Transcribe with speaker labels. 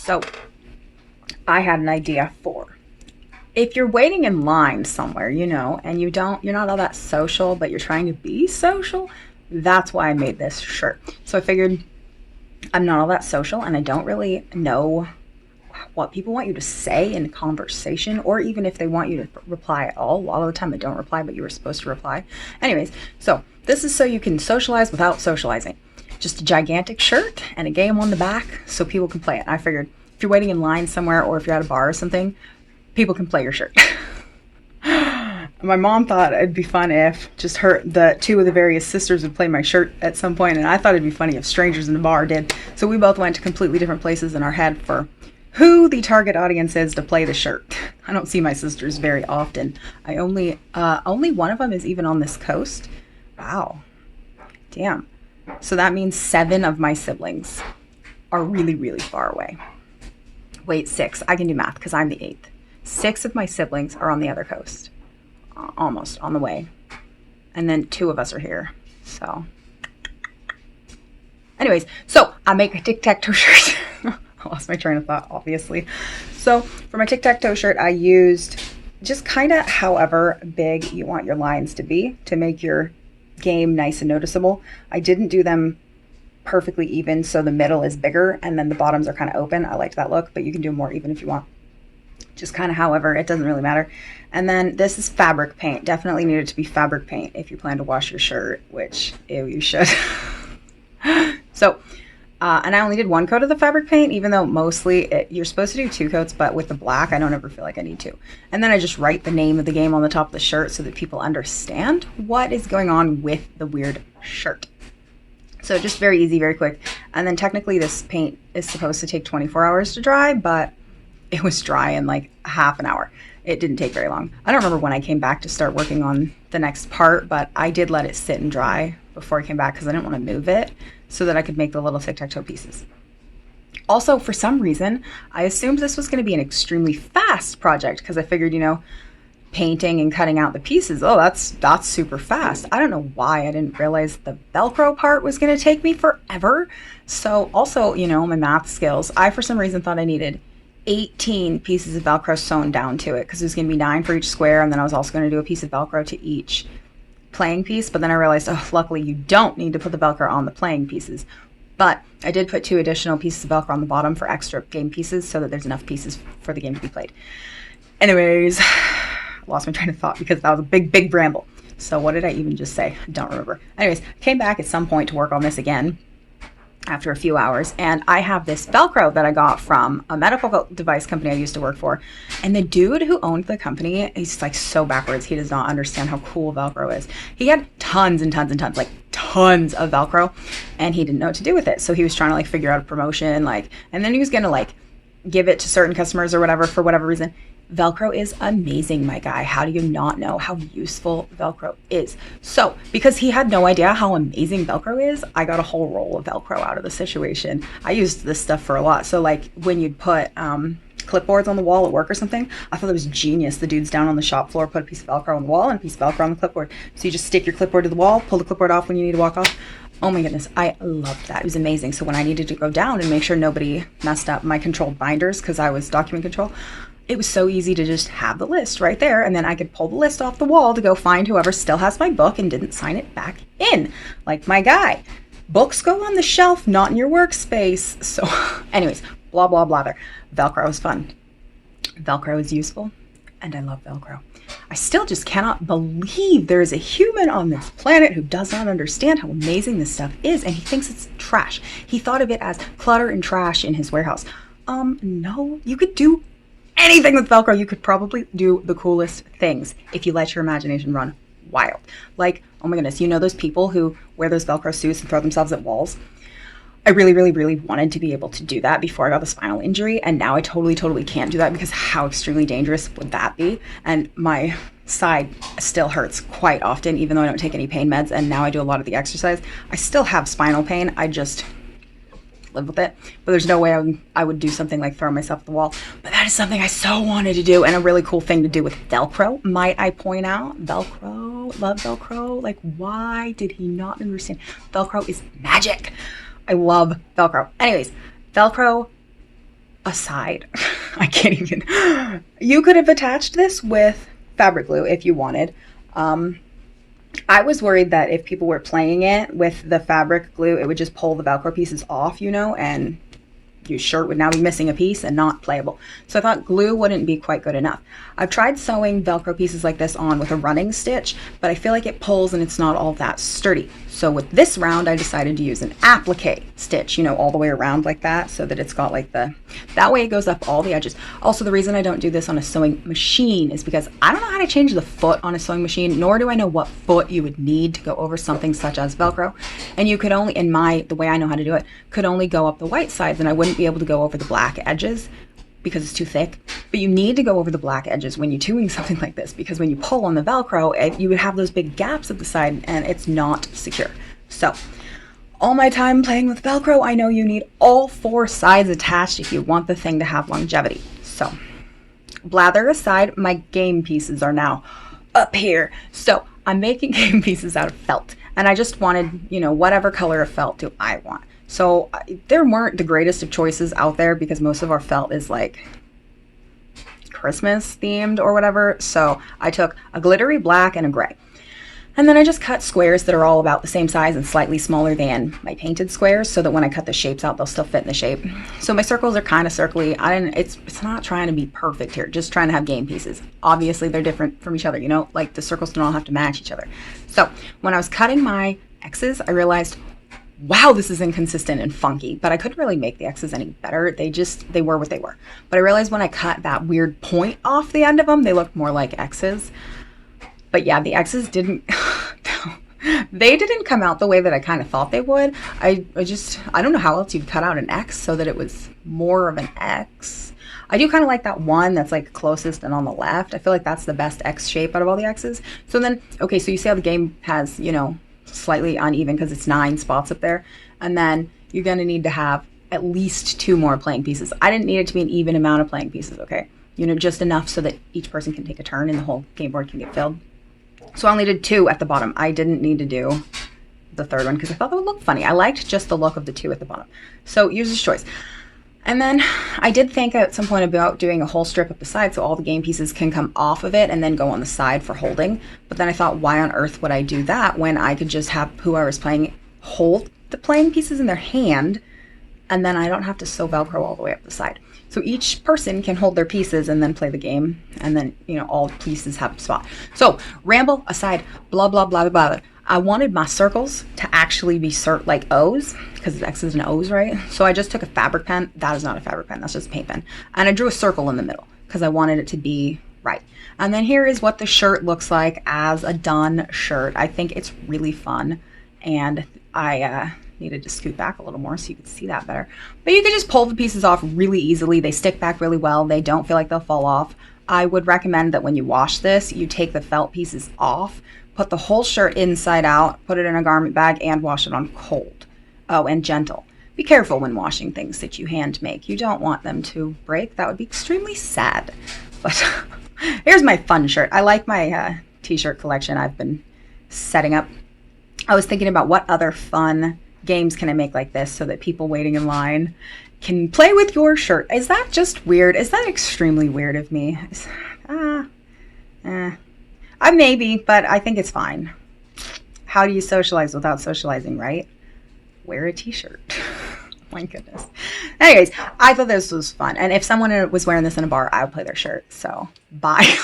Speaker 1: So I had an idea for if you're waiting in line somewhere, and you're not all that social, but you're trying to be social. That's why I made this shirt. So I figured I'm not all that social and I don't really know what people want you to say in conversation, or even if they want you to reply at all. A lot of the time they don't reply, but you were supposed to reply. Anyways, so this is so you can socialize without socializing. Just a gigantic shirt and a game on the back so people can play it. I figured if you're waiting in line somewhere or if you're at a bar or something, people can play your shirt. My mom thought it'd be fun if just the two of the various sisters would play my shirt at some point, and I thought it'd be funny if strangers in the bar did. So we both went to completely different places in our head for who the target audience is to play the shirt. I don't see my sisters very often. I only one of them is even on this coast. Wow. Damn. So that means 7 of my siblings are really, really far away. Wait, 6. I can do math because I'm the 8th. 6 of my siblings are on the other coast. Almost on the way. And then 2 of us are here. So anyways, so I make a tic-tac-toe shirt. I lost my train of thought, obviously. So for my tic-tac-toe shirt, I used just kind of however big you want your lines to be to make your game nice and noticeable. I didn't do them perfectly even, so the middle is bigger and then the bottoms are kind of open. I liked that look, but you can do more even if you want. Just kind of however, it doesn't really matter. And then this is fabric paint. Definitely needed to be fabric paint if you plan to wash your shirt, which you should. So, and I only did 1 coat of the fabric paint, even though mostly you're supposed to do 2 coats, but with the black, I don't ever feel like I need to. And then I just write the name of the game on the top of the shirt so that people understand what is going on with the weird shirt. So just very easy, very quick. And then technically this paint is supposed to take 24 hours to dry, but it was dry in like half an hour. It didn't take very long. I don't remember when I came back to start working on the next part, but I did let it sit and dry before I came back because I didn't want to move it so that I could make the little tic-tac-toe pieces. Also, for some reason, I assumed this was going to be an extremely fast project because I figured, painting and cutting out the pieces, that's super fast. I don't know why I didn't realize the Velcro part was going to take me forever. So also, my math skills, I for some reason thought I needed 18 pieces of Velcro sewn down to it because it was going to be 9 for each square, and then I was also going to do a piece of Velcro to each playing piece. But then I realized, luckily you don't need to put the Velcro on the playing pieces. But I did put 2 additional pieces of Velcro on the bottom for extra game pieces so that there's enough pieces for the game to be played. Anyways, lost my train of thought because that was a big ramble. So what did I even just say? I don't remember. Anyways, came back at some point to work on this again after a few hours, and I have this Velcro that I got from a medical device company I used to work for, and the dude who owned the company, he's like so backwards. He does not understand how cool Velcro is. He had tons and tons and tons, like tons of Velcro, and he didn't know what to do with it. So he was trying to like figure out a promotion, and then he was gonna like give it to certain customers or whatever for whatever reason. Velcro is amazing, my guy. How do you not know how useful Velcro is? So, because he had no idea how amazing Velcro is, I got a whole roll of Velcro out of the situation. I used this stuff for a lot. So like when you'd put clipboards on the wall at work or something, I thought it was genius. The dudes down on the shop floor put a piece of Velcro on the wall and a piece of Velcro on the clipboard. So you just stick your clipboard to the wall, pull the clipboard off when you need to walk off. Oh my goodness, I loved that. It was amazing. So when I needed to go down and make sure nobody messed up my controlled binders because I was document control, it was so easy to just have the list right there, and then I could pull the list off the wall to go find whoever still has my book and didn't sign it back in, like my guy. Books go on the shelf, not in your workspace. So anyways, blah, blah, blah there. Velcro is fun. Velcro is useful, and I love Velcro. I still just cannot believe there is a human on this planet who does not understand how amazing this stuff is, and he thinks it's trash. He thought of it as clutter and trash in his warehouse. No, you could do anything with Velcro. You could probably do the coolest things if you let your imagination run wild. Like, oh my goodness, those people who wear those Velcro suits and throw themselves at walls? I really, really, really wanted to be able to do that before I got the spinal injury, and now I totally can't do that because how extremely dangerous would that be? And my side still hurts quite often, even though I don't take any pain meds, and now I do a lot of the exercise. I still have spinal pain. I just live with it, but there's no way I would do something like throw myself at the wall. But that is something I so wanted to do, and a really cool thing to do with Velcro, might I point out. Velcro, love Velcro. Like, why did he not understand? Velcro is magic. I love Velcro. Anyways, Velcro, aside. I can't even. You could have attached this with fabric glue if you wanted. I was worried that if people were playing it with the fabric glue, it would just pull the Velcro pieces off, and your shirt would now be missing a piece and not playable. So I thought glue wouldn't be quite good enough. I've tried sewing Velcro pieces like this on with a running stitch, but I feel like it pulls and it's not all that sturdy. So with this round, I decided to use an applique stitch, all the way around like that, so that it's got like that way it goes up all the edges. Also, the reason I don't do this on a sewing machine is because I don't know how to change the foot on a sewing machine, nor do I know what foot you would need to go over something such as Velcro. And you could only, the way I know how to do it, could only go up the white sides, and I wouldn't be able to go over the black edges because it's too thick. But you need to go over the black edges when you're doing something like this, because when you pull on the Velcro, you would have those big gaps at the side and it's not secure. So all my time playing with Velcro, I know you need all 4 sides attached if you want the thing to have longevity. So blather aside, my game pieces are now up here. So I'm making game pieces out of felt, and I just wanted, whatever color of felt do I want. So there weren't the greatest of choices out there because most of our felt is like Christmas themed or whatever. So I took a glittery black and a gray. And then I just cut squares that are all about the same size and slightly smaller than my painted squares, so that when I cut the shapes out, they'll still fit in the shape. So my circles are kind of circly. It's not trying to be perfect here, just trying to have game pieces. Obviously, they're different from each other, like the circles don't all have to match each other. So when I was cutting my X's, I realized, wow, this is inconsistent and funky, but I couldn't really make the X's any better. They were what they were. But I realized when I cut that weird point off the end of them, they looked more like X's. But yeah, the X's didn't, they didn't come out the way that I kind of thought they would. I don't know how else you'd cut out an X so that it was more of an X. I do kind of like that one that's like closest and on the left. I feel like that's the best X shape out of all the X's. So then, okay, so you see how the game has, slightly uneven because it's 9 spots up there. And then you're going to need to have at least 2 more playing pieces. I didn't need it to be an even amount of playing pieces, okay? Just enough so that each person can take a turn and the whole game board can get filled. So I only did 2 at the bottom. I didn't need to do the third one because I thought that would look funny. I liked just the look of the 2 at the bottom. So user's choice. And then I did think at some point about doing a whole strip up the side so all the game pieces can come off of it and then go on the side for holding. But then I thought, why on earth would I do that when I could just have whoever was playing hold the playing pieces in their hand, and then I don't have to sew Velcro all the way up the side. So each person can hold their pieces and then play the game, and then, all pieces have a spot. So ramble aside, blah, blah, blah, blah, blah. I wanted my circles to actually be like O's, because it's X's and O's, right? So I just took a fabric pen. That is not a fabric pen. That's just a paint pen. And I drew a circle in the middle because I wanted it to be right. And then here is what the shirt looks like as a done shirt. I think it's really fun. And I needed to scoot back a little more so you could see that better. But you can just pull the pieces off really easily. They stick back really well. They don't feel like they'll fall off. I would recommend that when you wash this, you take the felt pieces off, put the whole shirt inside out, put it in a garment bag, and wash it on cold. Oh, and gentle. Be careful when washing things that you hand make. You don't want them to break. That would be extremely sad. But here's my fun shirt. I like my t-shirt collection I've been setting up. I was thinking about what other fun games can I make like this so that people waiting in line can play with your shirt. Is that just weird? Is that extremely weird of me? Maybe, but I think it's fine. How do you socialize without socializing, right? Wear a t-shirt. My goodness. Anyways, I thought this was fun. And if someone was wearing this in a bar, I would play their shirt. So, bye.